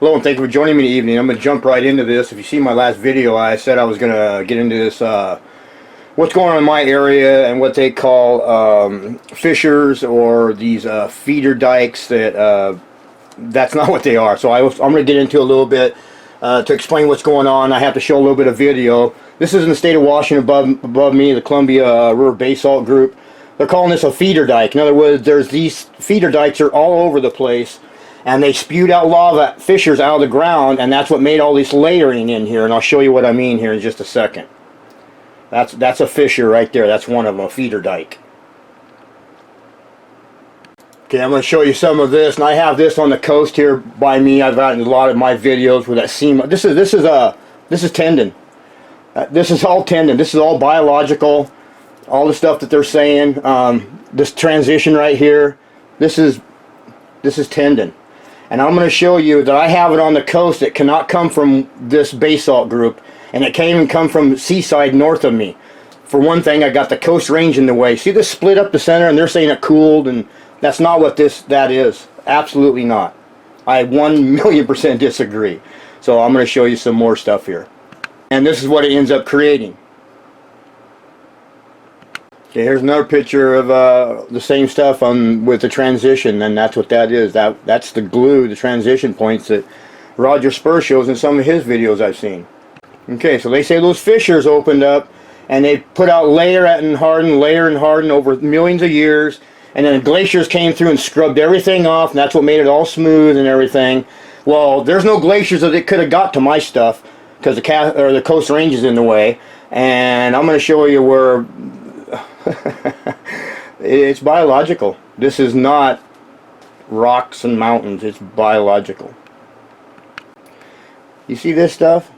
Hello and thank you for joining me this evening. I'm going to jump right into this. If you see my last video, I said I was going to get into this, what's going on in my area and what they call fissures or these feeder dikes that that's not what they are. So I'm going to get into a little bit to explain what's going on. I have to show a little bit of video. This is in the state of Washington above me, the Columbia River Basalt Group. They're calling this a feeder dike. In other words, there's these feeder dikes are all over the place. And they spewed out lava fissures out of the ground, and that's what made all this layering in here. And I'll show you what I mean here in just a second. That's a fissure right there. That's one of them, a feeder dike. Okay, I'm going to show you some of this, and I have this on the coast here by me. I've gotten a lot of my videos where that seam. This is tendon. This is all tendon. This is all biological. All the stuff that they're saying. This transition right here. This is tendon. And I'm going to show you that I have it on the coast. It cannot come from this basalt group, and it can't even come from seaside north of me. For one thing, I got the coast range in the way. See this split up the center, and they're saying it cooled, and that's not what that is. Absolutely not. I 1,000,000% disagree. So I'm going to show you some more stuff here. And this is what it ends up creating. Okay, here's another picture of the same stuff with the transition, and that's what that is. That's the glue, the transition points that Roger Spur shows in some of his videos I've seen. Okay, so they say those fissures opened up, and they put out layer and harden over millions of years, and then glaciers came through and scrubbed everything off, and that's what made it all smooth and everything. Well, there's no glaciers that it could have got to my stuff because the coast range is in the way, and I'm going to show you where. It's biological. This is not rocks and mountains. It's biological. You see this stuff?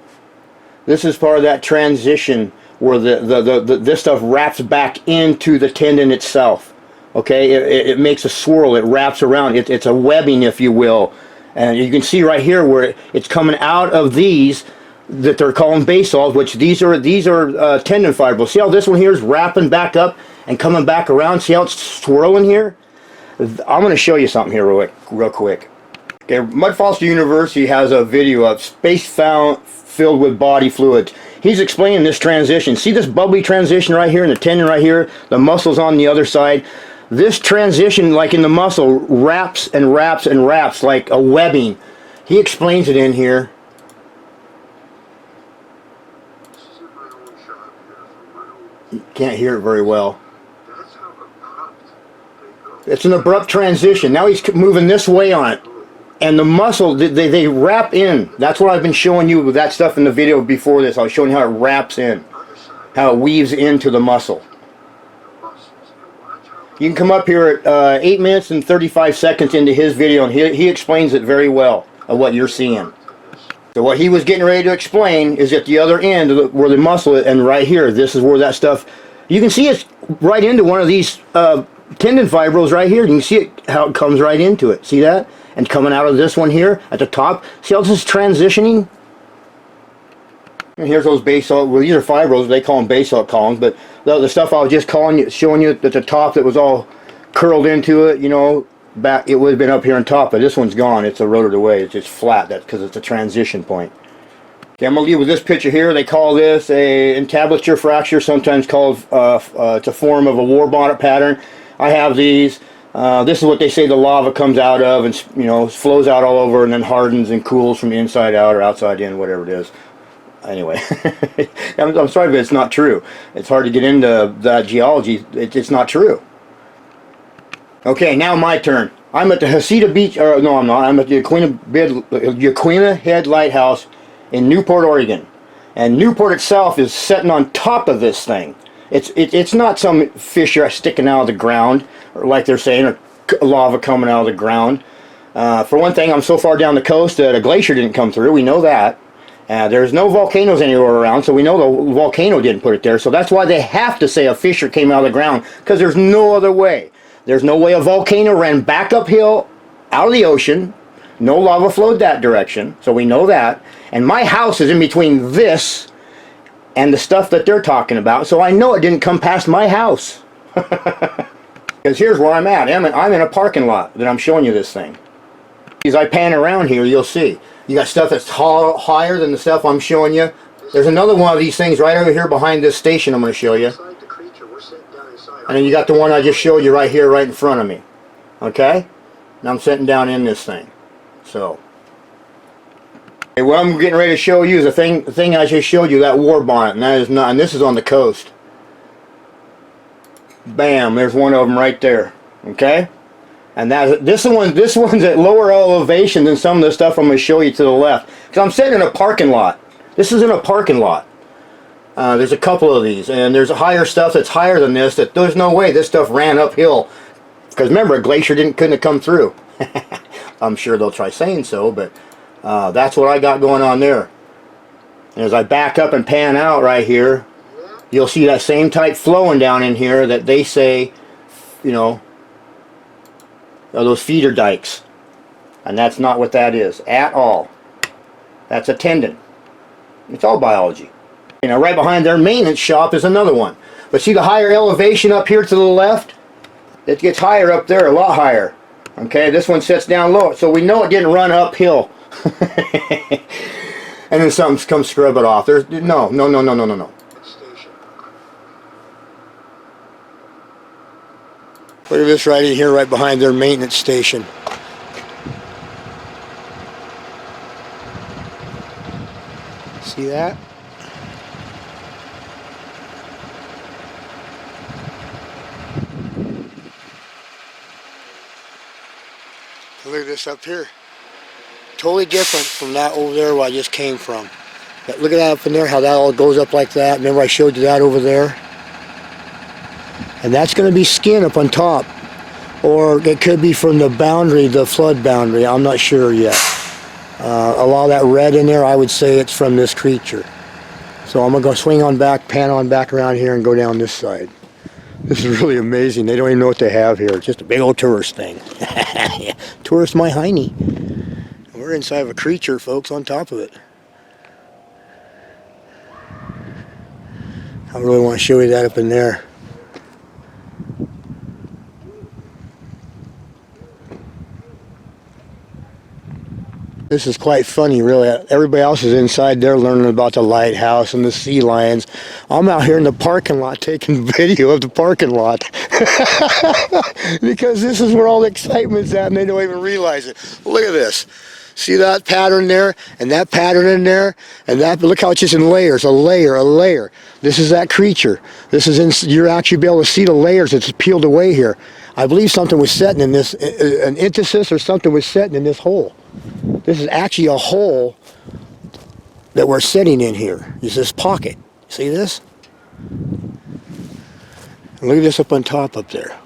This is part of that transition where this stuff wraps back into the tendon itself. Okay, it makes a swirl. It wraps around. It's a webbing, if you will. And you can see right here where it's coming out of these that they're calling basalt, which these are tendon fibrils. See how this one here is wrapping back up and coming back around? See how it's swirling here? I'm going to show you something here real quick. Okay, Mudfossil University has a video of space filled with body fluids. He's explaining this transition. See this bubbly transition right here and the tendon right here? The muscles on the other side. This transition, like in the muscle, wraps and wraps and wraps like a webbing. He explains it in here. You can't hear it very well. It's an abrupt transition. Now he's moving this way on it. And the muscle, they wrap in. That's what I've been showing you with that stuff in the video before this. I was showing you how it wraps in. How it weaves into the muscle. You can come up here at 8 minutes and 35 seconds into his video, and he explains it very well of what you're seeing. So what he was getting ready to explain is at the other end where the muscle is, and right here, this is where that stuff, you can see it's right into one of these tendon fibrils right here. You can see it, how it comes right into it. See that? And coming out of this one here at the top. See how this is transitioning? And here's those basalt, well, these are fibrils, they call them basalt columns, but the stuff I was just showing you at the top that was all curled into it, you know, back, it would have been up here on top, but this one's gone. It's eroded away. It's just flat. That's because it's a transition point. Okay, I'm going to leave with this picture here. They call this a entablature fracture, sometimes called it's a form of a war bonnet pattern. I have these. This is what they say the lava comes out of, and you know, flows out all over and then hardens and cools from the inside out or outside in, whatever it is. Anyway, I'm sorry, but it's not true. It's hard to get into that geology. It's not true. Okay, now my turn. I'm at the Agate Beach, or no, I'm not. I'm at the Jaquina Head Lighthouse in Newport, Oregon. And Newport itself is sitting on top of this thing. It's not some fissure sticking out of the ground, or like they're saying, or lava coming out of the ground. For one thing, I'm so far down the coast that a glacier didn't come through. We know that. There's no volcanoes anywhere around, so we know the volcano didn't put it there. So that's why they have to say a fissure came out of the ground, because there's no other way. There's no way a volcano ran back uphill out of the ocean. No lava flowed that direction, so we know that. And my house is in between this and the stuff that they're talking about, so I know it didn't come past my house. Because here's where I'm at. I'm in a parking lot that I'm showing you this thing. As I pan around here, you'll see. You got stuff that's higher than the stuff I'm showing you. There's another one of these things right over here behind this station I'm going to show you. And then you got the one I just showed you right here, right in front of me. Okay? Now I'm sitting down in this thing. So, okay, what I'm getting ready to show you is the thing I just showed you, that war bonnet, and that is not, and this is on the coast. Bam, there's one of them right there. Okay? And this one's at lower elevation than some of the stuff I'm going to show you to the left. Because I'm sitting in a parking lot. This is in a parking lot. There's a couple of these, and there's higher stuff that's higher than this. That there's no way this stuff ran uphill. Because remember, a glacier couldn't have come through. I'm sure they'll try saying so, but that's what I got going on there. And as I back up and pan out right here, you'll see that same type flowing down in here that they say, you know, are those feeder dikes. And that's not what that is at all. That's a tendon. It's all biology. You know, right behind their maintenance shop is another one. But see the higher elevation up here to the left? It gets higher up there, a lot higher. Okay, this one sits down low, so we know it didn't run uphill. And then something comes scrub it off. There's no. Look at this right in here, right behind their maintenance station. See that? Look at this up here. Totally different from that over there where I just came from. But look at that up in there, how that all goes up like that. Remember I showed you that over there? And that's going to be skin up on top. Or it could be from the boundary, the flood boundary. I'm not sure yet. A lot of that red in there, I would say it's from this creature. So I'm going to go swing on back, pan on back around here and go down this side. This is really amazing. They don't even know what they have here. It's just a big old tourist thing. Tourist my hiney. We're inside of a creature, folks, on top of it. I really want to show you that up in there. This is quite funny, really. Everybody else is inside there learning about the lighthouse and the sea lions. I'm out here in the parking lot taking video of the parking lot. Because this is where all the excitement's at and they don't even realize it. Look at this. See that pattern there? And that pattern in there? And that, look how it's just in layers, a layer, a layer. This is that creature. This is in, you're actually be able to see the layers that's peeled away here. I believe something was setting in this, an intisis or something was setting in this hole. This is actually a hole that we're sitting in here. It's this pocket. See this? And look at this up on top up there.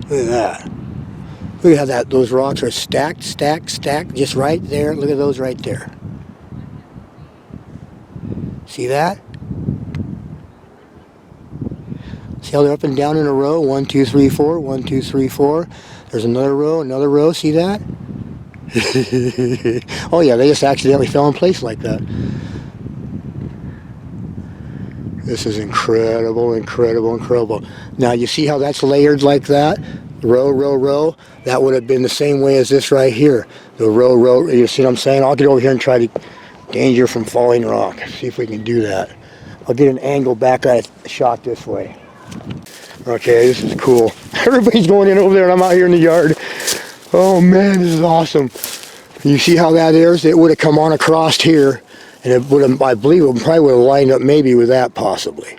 Look at that. Look at how those rocks are stacked, just right there. Look at those right there. See that? See how they're up and down in a row? 1, 2, 3, 4. 1, 2, 3, 4. There's another row. See that? Oh yeah, they just accidentally fell in place like that. This is incredible, incredible, incredible. Now you see how that's layered like that? Row, row, row. That would have been the same way as this right here. The row, row. You see what I'm saying? I'll get over here and try to danger from falling rock. See if we can do that. I'll get an angle back at it, shot this way. Okay, this is cool. Everybody's going in over there and I'm out here in the yard. Oh man, this is awesome. You see how that is? It would have come on across here and it would have, I believe it probably would have lined up maybe with that possibly.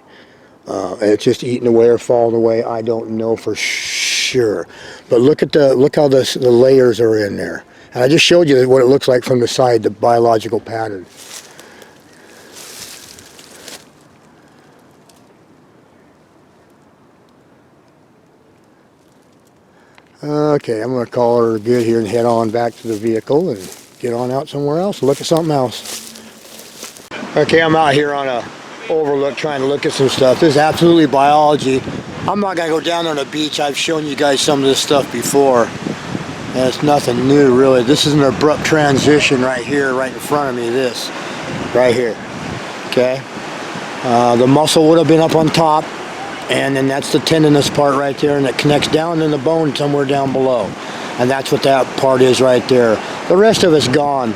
And it's just eating away or falling away. I don't know for sure. But look how the layers are in there. And I just showed you what it looks like from the side, the biological pattern. Okay, I'm going to call her good here and head on back to the vehicle and get on out somewhere else and look at something else. Okay, I'm out here on a overlook trying to look at some stuff. This is absolutely biology. I'm not going to go down on the beach. I've shown you guys some of this stuff before. And it's nothing new really. This is an abrupt transition right here, right in front of me, this. Right here. Okay. The muscle would have been up on top. And then that's the tendinous part right there, and it connects down in the bone somewhere down below. and that's what that part is right there. The rest of it's gone.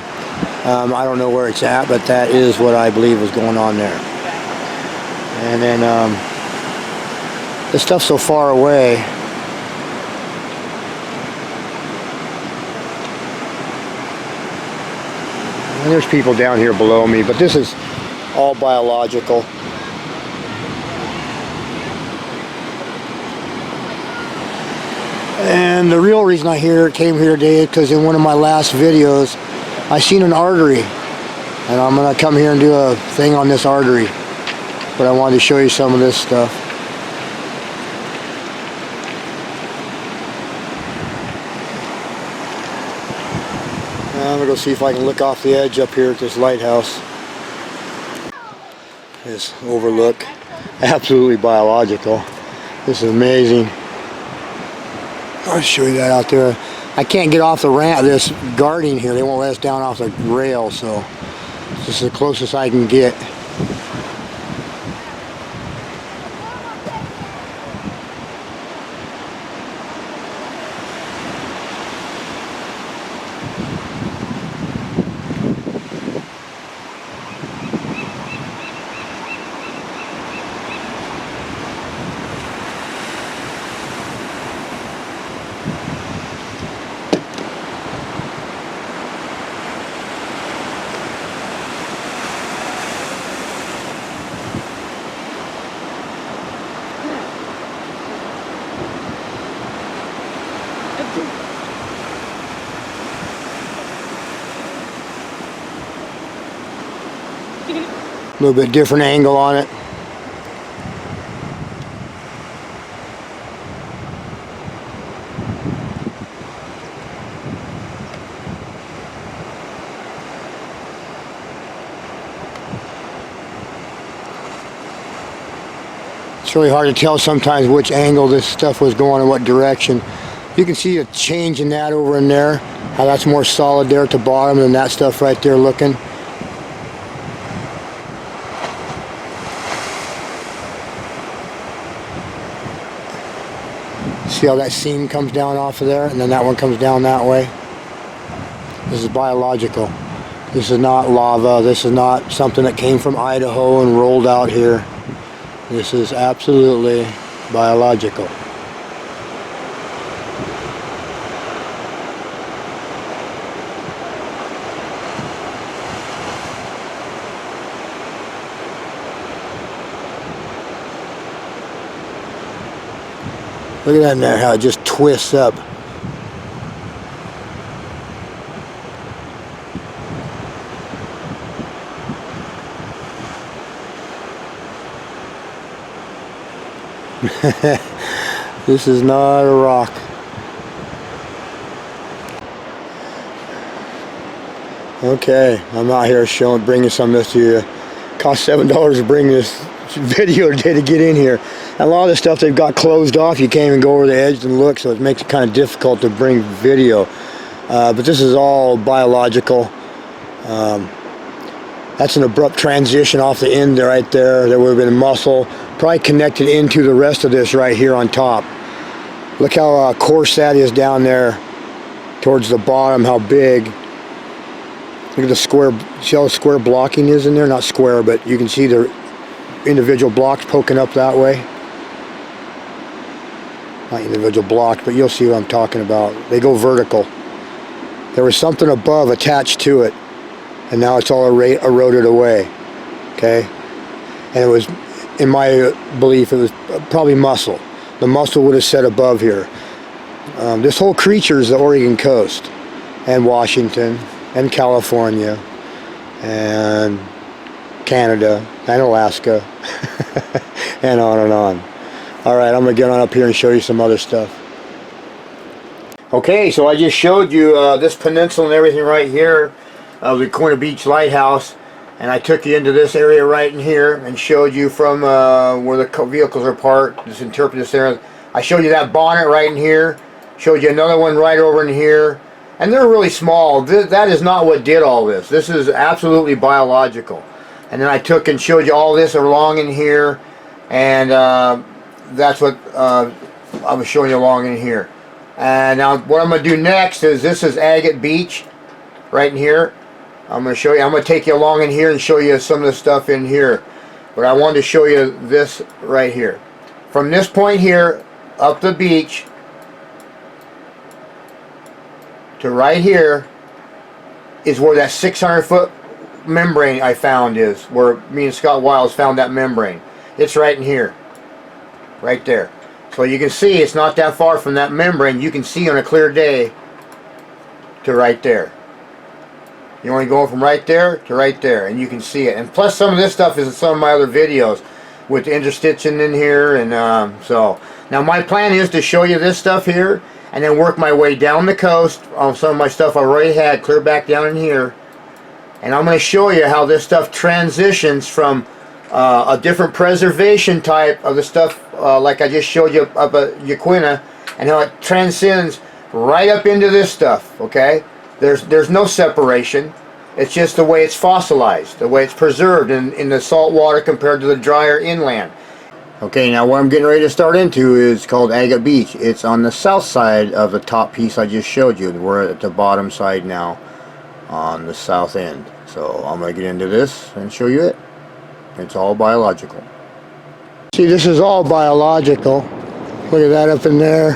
I don't know where it's at, but that is what I believe is going on there. And then this stuff's so far away. And there's people down here below me, but this is all biological. And the real reason I came here today is because in one of my last videos I seen an artery, and I'm gonna come here and do a thing on this artery, but I wanted to show you some of this stuff. I'm gonna go see if I can look off the edge up here at this lighthouse. This overlook, absolutely biological. This is amazing. I'll show you that out there. I can't get off the ramp, this guarding here. They won't let us down off the rail, so this is the closest I can get. A little bit different angle on it. It's really hard to tell sometimes which angle this stuff was going in what direction. You can see a change in that over in there, how that's more solid there at the bottom than that stuff right there looking. See how that seam comes down off of there, and then that one comes down that way? This is biological. This is not lava. This is not something that came from Idaho and rolled out here. This is absolutely biological. Look at that in there, how it just twists up. This is not a rock. Okay, I'm out here bringing some of this to you. It cost $7 to bring this video today to get in here. And a lot of the stuff they've got closed off. You can't even go over the edge and look, so it makes it kind of difficult to bring video. But this is all biological. That's an abrupt transition off the end there, right there. There would have been a muscle, probably connected into the rest of this right here on top. Look how coarse that is down there towards the bottom, how big. Look at the square, see how square blocking is in there? Not square, but you can see the individual blocks poking up that way. Not individual blocks, but you'll see what I'm talking about. They go vertical. There was something above attached to it, and now it's all eroded away. Okay? And it was, in my belief, it was probably muscle. The muscle would have set above here. This whole creature is the Oregon coast, and Washington, and California, and Canada, and Alaska, and on and on. Alright, I'm going to get on up here and show you some other stuff. Okay, so I just showed you this peninsula and everything right here of the Agate Beach Lighthouse, and I took you into this area right in here and showed you from where the vehicles are parked, just interpret this area. I showed you that bonnet right in here, showed you another one right over in here, and they're really small. That is not what did all this. This is absolutely biological. And then I took and showed you all this along in here, and that's what I was showing you along in here. And now what I'm going to do next is, this is Agate Beach right in here. I'm going to show you, I'm going to take you along in here and show you some of the stuff in here. But I wanted to show you this right here. From this point here up the beach to right here is where that 600-foot membrane I found is, where me and Scott Wiles found that membrane. It's right in here, right there. So you can see it's not that far from that membrane. You can see on a clear day to right there. You're only going from right there to right there, and you can see it. And plus, some of this stuff is in some of my other videos with the interstitium in here. And so now my plan is to show you this stuff here, and then work my way down the coast on some of my stuff I already had, clear back down in here. And I'm going to show you how this stuff transitions from a different preservation type of the stuff like I just showed you up at Yaquina, and how it transcends right up into this stuff. Okay, there's no separation. It's just the way it's fossilized, the way it's preserved in the salt water compared to the drier inland. Okay, now what I'm getting ready to start into is called Agate Beach. It's on the south side of the top piece I just showed you. We're at the bottom side now on the south end. So I'm going to get into this and show you it. It's all biological. See, this is all biological. Look at that up in there.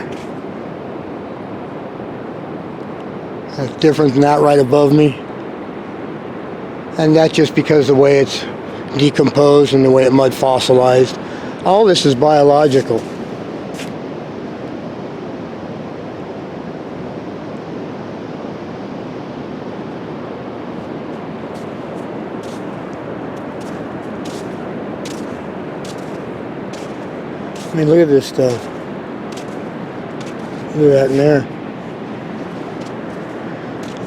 That's different than that right above me. And that's just because of the way it's decomposed and the way it mud fossilized. All this is biological. I mean, look at this stuff. Look at that in there.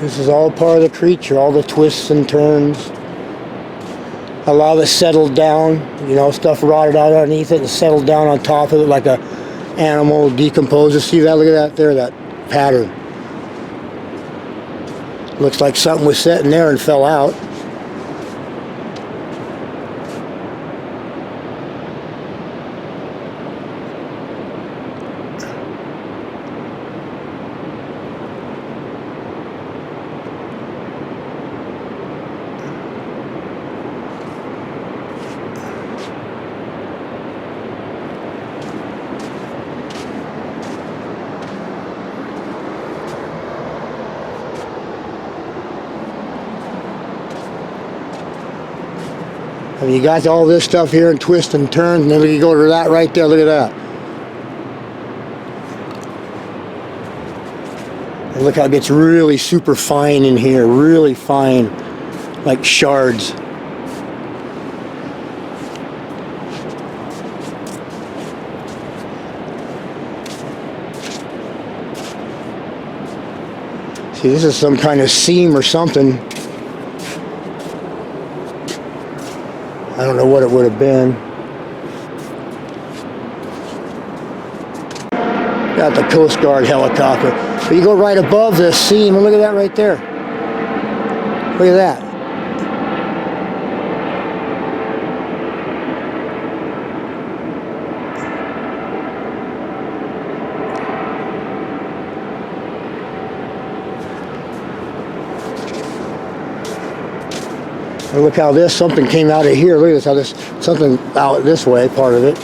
This is all part of the creature, all the twists and turns. A lot of it settled down, you know, stuff rotted out underneath it and settled down on top of it like a animal decomposes. See that? Look at that there, that pattern. Looks like something was sitting there and fell out. And you got all this stuff here and twists and turns, and then you go to that right there. Look at that. And look how it gets really super fine in here, really fine, like shards. See, this is some kind of seam or something. I don't know what it would have been. Got the Coast Guard helicopter. But you go right above this seam, and look at that right there. Look at that. And look how this, something came out of here. Look at this, how this, something out this way, part of it.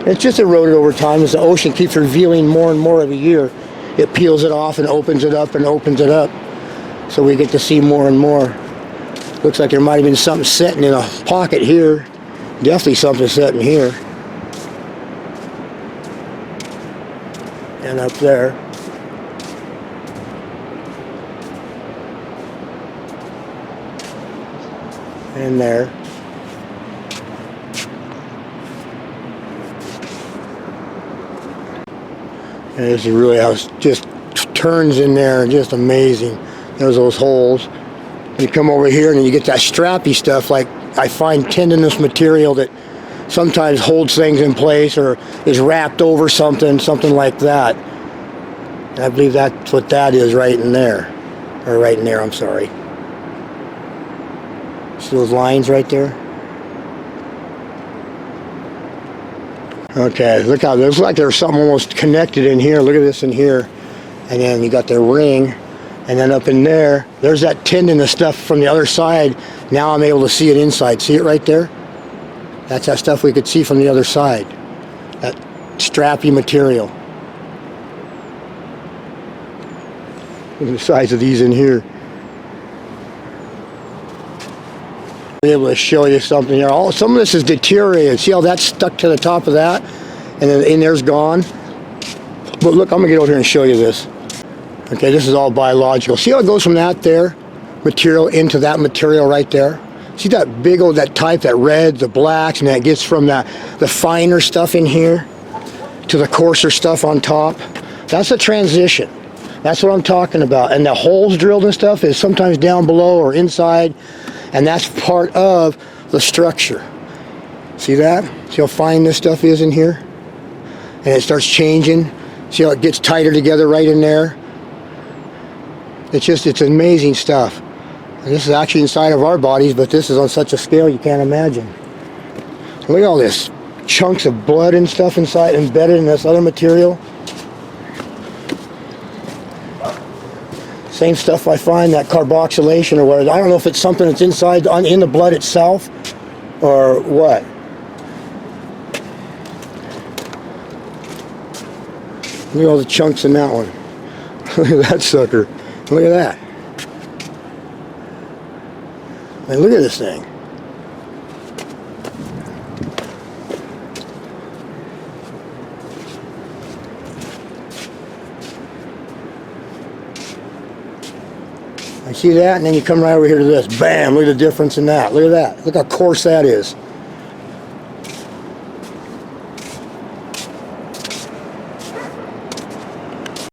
It's just eroded over time as the ocean keeps revealing more and more every year. It peels it off and opens it up and opens it up. So we get to see more and more. Looks like there might have been something sitting in a pocket here. Definitely something sitting here. And up there. In there. And this is really how it just turns in there, just amazing. There's those holes. You come over here and you get that strappy stuff, like I find tendinous material that sometimes holds things in place or is wrapped over something like that. And I believe that's what that is right in there. Or right in there, I'm sorry. See those lines right there? Okay, look how it looks like there's something almost connected in here. Look at this in here. and then you got the ring, and then up in there, there's that tendon and stuff from the other side. Now I'm able to see it inside. See it right there? That's that stuff we could see from the other side. That strappy material. Look at the size of these in here. Be able to show you something here. Some of this is deteriorated. See how that's stuck to the top of that, and then in there's gone. But look, I'm gonna get over here and show you this. Okay, this is all biological. See how it goes from that there material into that material right there? See that big old, that type, that red, the blacks, and that gets from the finer stuff in here to the coarser stuff on top. That's a transition. That's what I'm talking about. And the holes drilled and stuff is sometimes down below or inside, and that's part of the structure. See that? See how fine this stuff is in here? And it starts changing. See how it gets tighter together right in there? It's amazing stuff. And this is actually inside of our bodies, but this is on such a scale you can't imagine. Look at all this chunks of blood and stuff inside, embedded in this other material. Same stuff I find, that carboxylation or whatever. I don't know if it's something that's inside, in the blood itself, or what. Look at all the chunks in that one. Look at that sucker. Look at that. I mean, look at this thing. I see that, and then you come right over here to this. Bam! Look at the difference in that. Look at that. Look how coarse that is.